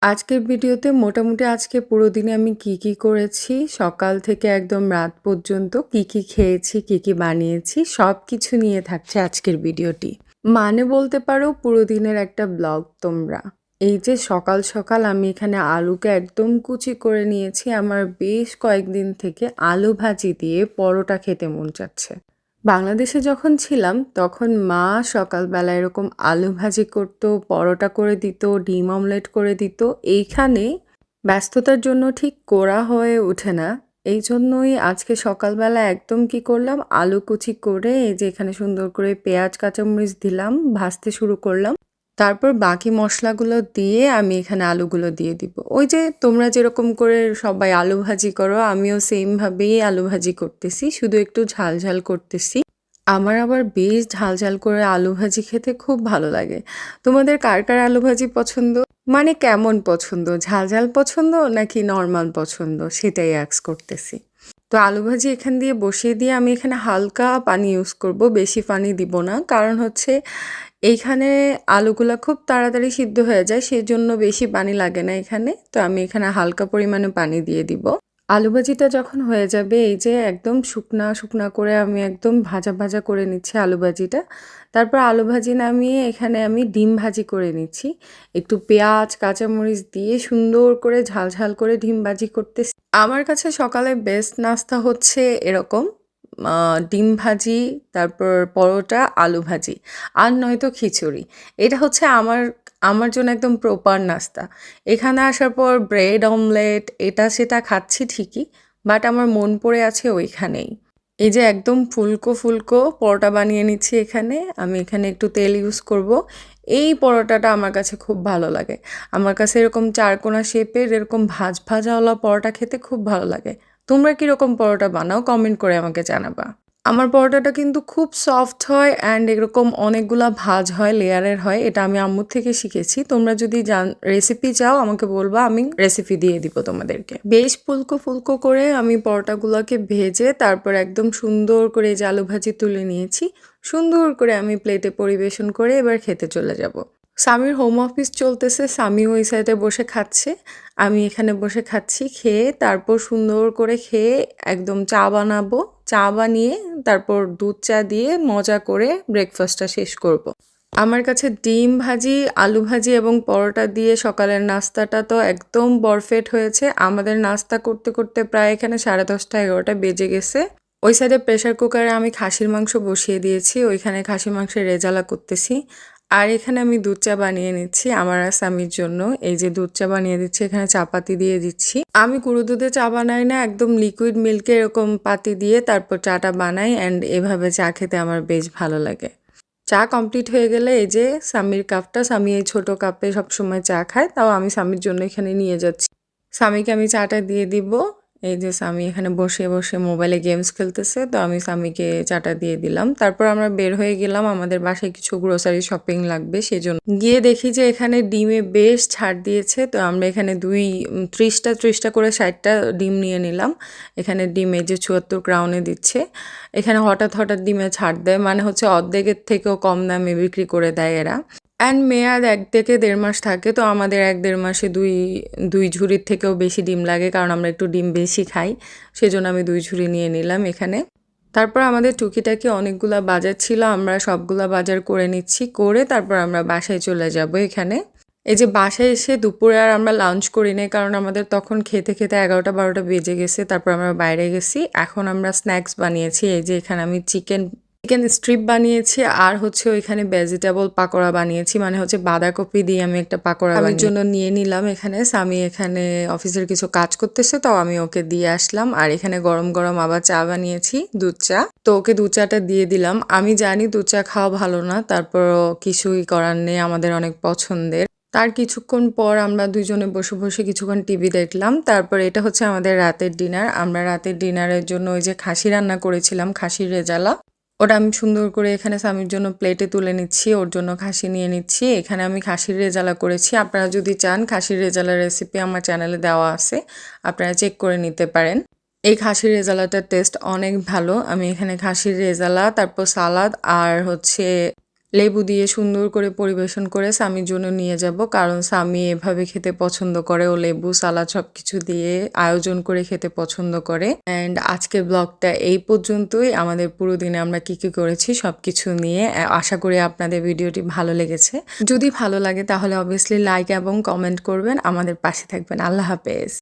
আজকের ভিডিওতে মোটামুটি আজকে পুরো দিনে আমি কি করেছি, সকাল থেকে একদম রাত পর্যন্ত কি খেয়েছি, কি বানিয়েছি সবকিছু নিয়ে থাকছে আজকের ভিডিওটি। মানে বলতে পারো পুরো দিনের একটা ব্লগ তোমরা। এই যে সকাল সকাল আমি এখানে আলুকে একদম কুচি করে নিয়েছি। আমার বেশ কয়েকদিন থেকে আলু ভাজি দিয়ে পরোটা খেতে মন চাচ্ছে। বাংলাদেশে যখন ছিলাম তখন মা সকালবেলা এরকম আলু ভাজি করতো, পরোটা করে দিত, ডিম অমলেট করে দিত। এইখানে ব্যস্ততার জন্য ঠিক করা হয়ে ওঠে না। এই জন্যই আজকে সকালবেলা একদম কি করলাম, আলু কুচি করে এই যে এখানে সুন্দর করে পেঁয়াজ কাঁচামরিচ দিলাম, ভাজতে শুরু করলাম। তারপর বাকি মশলাগুলো দিয়ে আমি এখানে আলুগুলো দিয়ে দিব। ওই যে তোমরা যেরকম করে সবাই আলু ভাজি করো, আমিও সেমভাবেই আলু ভাজি করতেছি, শুধু একটু ঝাল ঝাল করতেছি। আমার আবার বেশ ঝাল ঝাল করে আলু ভাজি খেতে খুব ভালো লাগে। তোমাদের কার কার আলু ভাজি পছন্দ? মানে কেমন পছন্দ, ঝাল ঝাল পছন্দ নাকি নর্মাল পছন্দ, সেটাই অ্যাক্স করতেছি। তো আলু ভাজি এখান দিয়ে বসিয়ে দিয়ে আমি এখানে হালকা পানি ইউজ করব, বেশি পানি দিব না। কারণ হচ্ছে এইখানে আলুগুলা খুব তাড়াতাড়ি সিদ্ধ হয়ে যায়, সেজন্য বেশি পানি লাগে না এখানে। তো আমি এখানে হালকা পরিমাণে পানি দিয়ে দিব। আলু ভাজিটা যখন হয়ে যাবে, এই যে একদম শুকনা শুকনা করে আমি একদম ভাজা ভাজা করে নিচ্ছি আলু ভাজিটা। তারপর আলু ভাজি নামিয়ে এখানে আমি ডিম ভাজি করে নিচ্ছি। একটু পেঁয়াজ কাঁচামরিচ দিয়ে সুন্দর করে ঝাল ঝাল করে ডিম ভাজি করতেছি। আমার কাছে সকালে বেস্ট নাস্তা হচ্ছে এরকম ডিম ভাজি, তারপর পরোটা, আলু ভাজি, আর নয়তো খিচুড়ি। এটা হচ্ছে আমার আমার জন্য একদম প্রপার নাস্তা। এখানে আসার পর ব্রেড অমলেট এটা সেটা খাচ্ছি ঠিকই, বাট আমার মন পড়ে আছে ওইখানেই। এই যে একদম ফুলকো ফুলকো পরোটা বানিয়ে নিচ্ছি এখানে। আমি এখানে একটু তেল ইউজ করব। এই পরোটাটা আমার কাছে খুব ভালো লাগে। আমার কাছে এরকম চারকোনা শেপের এরকম ভাজাওয়ালা পরোটা খেতে খুব ভালো লাগে। তোমরা কীরকম পরোটা বানাও কমেন্ট করে আমাকে জানাবা। আমার পরোটাটা কিন্তু খুব সফট হয় অ্যান্ড এরকম অনেকগুলা ভাজ হয়, লেয়ারের হয়। এটা আমি আম্মুর থেকে শিখেছি। তোমরা যদি রেসিপি চাও আমাকে বলবা, আমি রেসিপি দিয়ে দিব তোমাদেরকে। বেশ ফুলকো ফুলকো করে আমি পরোটাগুলোকে ভেজে তারপর একদম সুন্দর করে এই যে আলু ভাজি তুলে নিয়েছি। সুন্দর করে আমি প্লেটে পরিবেশন করে এবার খেতে চলে যাব। স্বামীর হোম অফিস চলতেছে, স্বামী ওই সাইডে বসে খাচ্ছে, আমি এখানে বসে খাচ্ছি। খেয়ে তারপর সুন্দর করে খেয়ে একদম চা বানাবো। চা বানিয়ে তারপর দুধ চা দিয়ে মজা করে ব্রেকফাস্টটা শেষ করব। আমার কাছে ডিম ভাজি, আলু ভাজি এবং পরোটা দিয়ে সকালের নাস্তাটা তো একদম পারফেক্ট হয়েছে। আমাদের নাস্তা করতে করতে প্রায় এখানে 10:30 11টা বেজে গেছে। ওই সাইডে প্রেসার কুকারে আমি খাসির মাংস বসিয়ে দিয়েছি, ওইখানে খাসির মাংসের রেজালা করতেছি। আর এখানে আমি দুধ চা বানিয়ে নিচ্ছি আমার আর স্বামীর জন্য। এই যে দুধ চা বানিয়ে দিচ্ছি, এখানে চা পাতি দিয়ে দিচ্ছি। আমি গুঁড়ো দুধে চা বানাই না, একদম লিকুইড মিল্কে এরকম পাতি দিয়ে তারপর চাটা বানাই, অ্যান্ড এভাবে চা খেতে আমার বেশ ভালো লাগে। চা কমপ্লিট হয়ে গেলে এই যে স্বামীর কাপটা, স্বামী এই ছোট কাপে সবসময় চা খায়, তাও আমি স্বামীর জন্য এখানে নিয়ে যাচ্ছি। স্বামীকে আমি চাটা দিয়ে দিব। এই যে স্বামী এখানে বসে বসে মোবাইলে গেমস খেলতেছে, তো আমি স্বামীকে চাটা দিয়ে দিলাম। তারপর আমরা বের হয়ে গেলাম, আমাদের বাসায় কিছু গ্রোসারি শপিং লাগবে সেজন্য। গিয়ে দেখি যে এখানে ডিমে বেশ ছাড় দিয়েছে, তো আমরা এখানে 30টা করে 60টা ডিম নিয়ে নিলাম। এখানে ডিমে যে 74 ক্রাউনে দিচ্ছে। এখানে হঠাৎ হঠাৎ ডিমে ছাড় দেয়, মানে হচ্ছে অর্ধেকের থেকেও কম দামে বিক্রি করে দেয় এরা। অ্যান্ড মেয়াদ 1 থেকে 1.5 মাস থাকে, তো আমাদের 1-1.5 মাসে দুই ঝুড়ির থেকেও বেশি ডিম লাগে, কারণ আমরা একটু ডিম বেশি খাই, সেজন্য আমি 2 ঝুড়ি নিয়ে নিলাম এখানে। তারপর আমাদের টুকিটাকি অনেকগুলা বাজার ছিল, আমরা সবগুলা বাজার করে নিচ্ছি, করে তারপর আমরা বাসায় চলে যাব। এখানে এই যে বাসায় এসে দুপুরে আর আমরা লাঞ্চ করি নাই, কারণ আমাদের তখন খেতে খেতে 11টা-12টা বেজে গেছে। তারপর আমরা বাইরে গেছি, এখন আমরা স্ন্যাক্স বানিয়েছি। এই যে এখানে আমি চিকেন স্ট্রিপ বানিয়েছি, আর হচ্ছে ওইখানে ভেজিটেবল পাকোড়া বানিয়েছি, মানে হচ্ছে বাঁধাকপি দিয়ে আমি একটা পাকোড়া বানিয়ে জন্য নিয়ে নিলাম। এখানে স্বামী এখানে অফিসের কিছু কাজ করতেছে, তো আমি ওকে দিয়ে আসলাম। আর এখানে গরম গরম আবার চা বানিয়েছি, দুধ চা, তো ওকে দুধ চাটা দিয়ে দিলাম। আমি জানি দুধ চা খাওয়া ভালো না, তারপরও কিছুই করার নেই, আমাদের অনেক পছন্দের। তার কিছুক্ষণ পর আমরা দুজনে বসে বসে কিছুক্ষণ টিভি দেখলাম। তারপর এটা হচ্ছে আমাদের রাতের ডিনার। আমরা রাতের ডিনারের জন্য ওই যে খাসি রান্না করেছিলাম, খাসির রেজালা, ওটা আমি সুন্দর করে এখানে স্বামীর জন্য প্লেটে তুলে নিচ্ছি, ওর জন্য খাসি নিয়ে নিচ্ছি। এখানে আমি খাসির রেজালা করেছি। আপনারা যদি চান খাসির রেজালার রেসিপি আমার চ্যানেলে দেওয়া আছে, আপনারা চেক করে নিতে পারেন। এই খাসির রেজালাটার টেস্ট অনেক ভালো। আমি এখানে খাসির রেজালা, তারপর সালাদ, আর হচ্ছে লেবু দিয়ে সুন্দর করে পরিবেশন করে সামির জন্য নিয়ে যাব, কারণ সামি এভাবে খেতে পছন্দ করে। ও লেবু সালাদ সবকিছু দিয়ে আয়োজন করে খেতে পছন্দ করে। অ্যান্ড আজকের ব্লগটা এই পর্যন্তই। আমাদের পুরো দিনে আমরা কি কি করেছি সবকিছু নিয়ে। আশা করি আপনাদের ভিডিওটি ভালো লেগেছে। যদি ভালো লাগে তাহলে অবভিয়াসলি লাইক এবং কমেন্ট করবেন, আমাদের পাশে থাকবেন। আল্লাহ হাফেজ।